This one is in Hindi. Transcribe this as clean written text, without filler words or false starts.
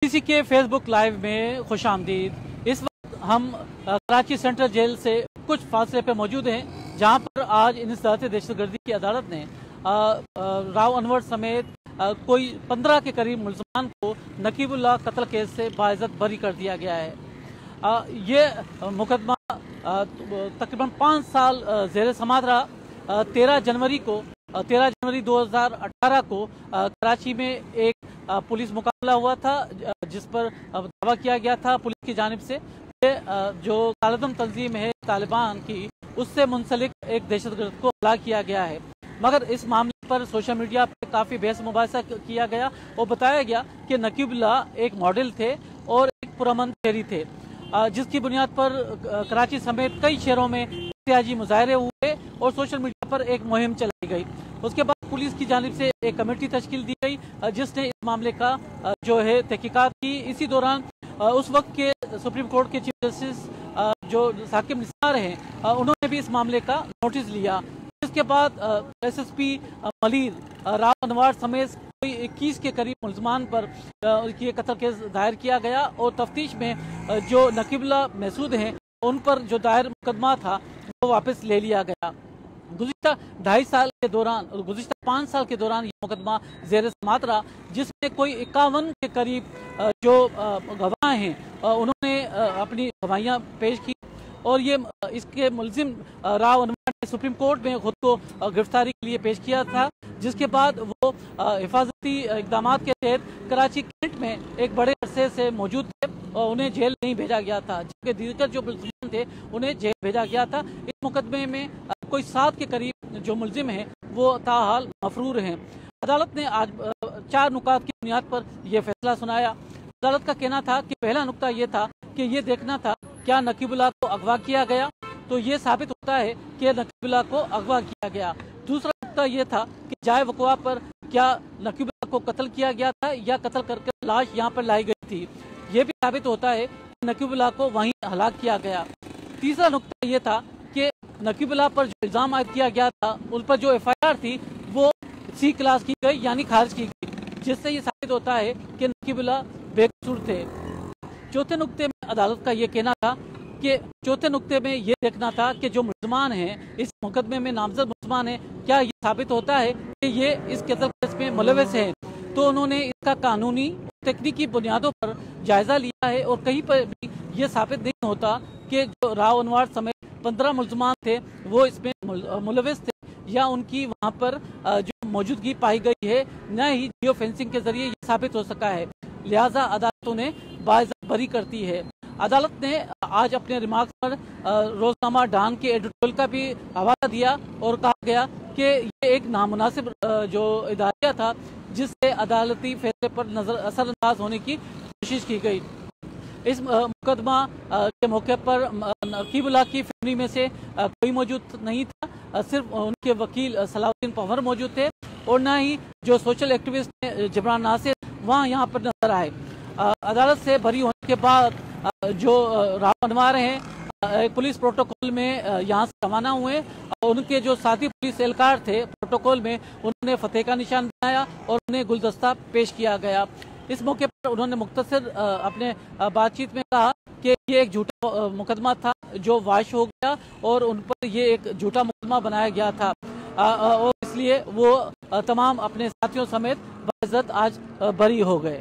किसी के फेसबुक लाइव में खुशामदीद। इस वक्त हम कराची सेंट्रल जेल से कुछ फासले पे मौजूद हैं, जहां पर आज इंसदाद दहशतगर्दी की अदालत ने राव अनवर समेत कोई 15 के करीब मुल्ज़मान को नकीबुल्लाह कत्ल केस से बाइज़्ज़त बरी कर दिया गया है। ये मुकदमा तकरीबन 5 साल ज़ेर समात रहा। 13 जनवरी 2018 को कराची में एक पुलिस मुकाबला हुआ था, जिस पर दावा किया गया था पुलिस की जानिब से जो कालदम तंजीम है तालिबान की, उससे मुंसलिक एक दहशतगर्द को हलाक किया गया है। मगर इस मामले पर सोशल मीडिया पर काफ़ी बहस मुबाहिसा किया गया और बताया गया कि नकीबुल्लाह एक मॉडल थे और एक पुरअमन शहरी थे, जिसकी बुनियाद पर कराची समेत कई शहरों में एहतिजाजी मुजाहरे हुए और सोशल मीडिया पर एक मुहिम चलाई गई। उसके बाद पुलिस की जानिब से एक कमेटी तश्कील दी गई, जिसने इस मामले का जो है तहकीकात की। इसी दौरान उस वक्त के सुप्रीम कोर्ट के चीफ जस्टिस जो साकिब निसार हैं, उन्होंने भी इस मामले का नोटिस लिया। इसके बाद SSP मलिर राव अनवर समेत कोई 21 के करीब मुल्ज़मान पर ये कत्ल केस दायर किया गया और तफ्तीश में जो नकीबुल्लाह महसूद हैं उन पर जो दायर मुकदमा था वो वापस ले लिया गया। गुज़िश्ता 2.5 साल के दौरान, गुज़िश्ता 5 साल के दौरान ये मुकदमा ज़ेर समात रहा, जिसमें कोई 51 के करीब जो गवाह हैं उन्होंने अपनी गवाहियाँ पेश की और ये इसके मुल्ज़िम राव अनवर ने सुप्रीम कोर्ट में खुद को गिरफ्तारी के लिए पेश किया था, जिसके बाद वो हिफाजती इक़दाम के तहत कराची कैंट में एक बड़े अरसे से मौजूद थे और उन्हें जेल नहीं भेजा गया था, जबकि दीगर जो मुल्ज़िम थे उन्हें जेल भेजा गया था। इस मुकदमे में कोई 7 के करीब जो मुल्ज़िम हैं वो ताहाल मफरूर हैं। अदालत ने आज 4 नुकात की बुनियाद पर यह फैसला सुनाया। अदालत का कहना था कि पहला नुकता ये था कि ये देखना था क्या नकीबुल्लाह को अगवा किया गया, तो ये साबित होता है कि नकीबुल्लाह को अगवा किया गया। दूसरा नुकता ये था कि जाए वक़वा पर क्या नकीबुल्लाह को कत्ल किया गया था या कत्ल करके लाश यहाँ पर लाई गई थी, ये भी साबित होता है कि नकीबुल्लाह को वहीं हलाक किया गया। तीसरा नुकता ये था कि नकीबुल्लाह पर जो इल्ज़ाम आयद किया गया था उन पर जो FIR थी वो C क्लास की गई, यानी खारिज की गई, जिससे ये साबित होता है कि नकीबुल्लाह बेकसूर थे। चौथे नुक्ते में अदालत का ये कहना था कि ये देखना था कि जो मुल्ज़मान हैं इस मुकदमे में नामजद मुल्ज़मान हैं, क्या ये साबित होता है कि ये इस कत्ल केस में मुलव्वस हैं। तो उन्होंने इसका कानूनी और तकनीकी बुनियादों पर जायज़ा लिया है और कहीं पर भी ये साबित नहीं होता कि जो राव अनवर समेत 15 मुल्ज़मान थे वो इसमें मुलव्वस थे या उनकी वहाँ पर जो मौजूदगी पाई गई है, न ही जियो फेंसिंग के जरिए ये साबित हो सका है। लिहाजा अदालत उन्हें बाइज़्ज़त बरी करती है। अदालत ने आज अपने रिमार्क्स पर रोजनामा डान के एडिटोरियल का भी हवाला दिया और कहा गया कि ये एक नामुनासिब जो इदारिया था जिससे अदालती फैसले पर असरअंदाज होने की कोशिश की गई। इस मुकदमा के मौके पर नकीबुल्लाह की फैमिली में से कोई मौजूद नहीं था, सिर्फ उनके वकील सलाउद्दीन पंवर मौजूद थे और न ही जो सोशल एक्टिविस्ट जबरान नासिर वहाँ यहाँ पर नजर आए। अदालत से बरी होने के बाद जो राव अनवर हैं पुलिस प्रोटोकॉल में यहाँ से रवाना हुए और उनके जो साथी पुलिस एहलकार थे प्रोटोकॉल में उन्होंने फतेह का निशान बनाया और उन्हें गुलदस्ता पेश किया गया। इस मौके पर उन्होंने मुख्तसर अपने बातचीत में कहा कि ये एक झूठा मुकदमा था जो वाश हो गया और उन पर ये एक झूठा मुकदमा बनाया गया था और इसलिए वो तमाम अपने साथियों समेत बाइज़्ज़त आज बरी हो गए।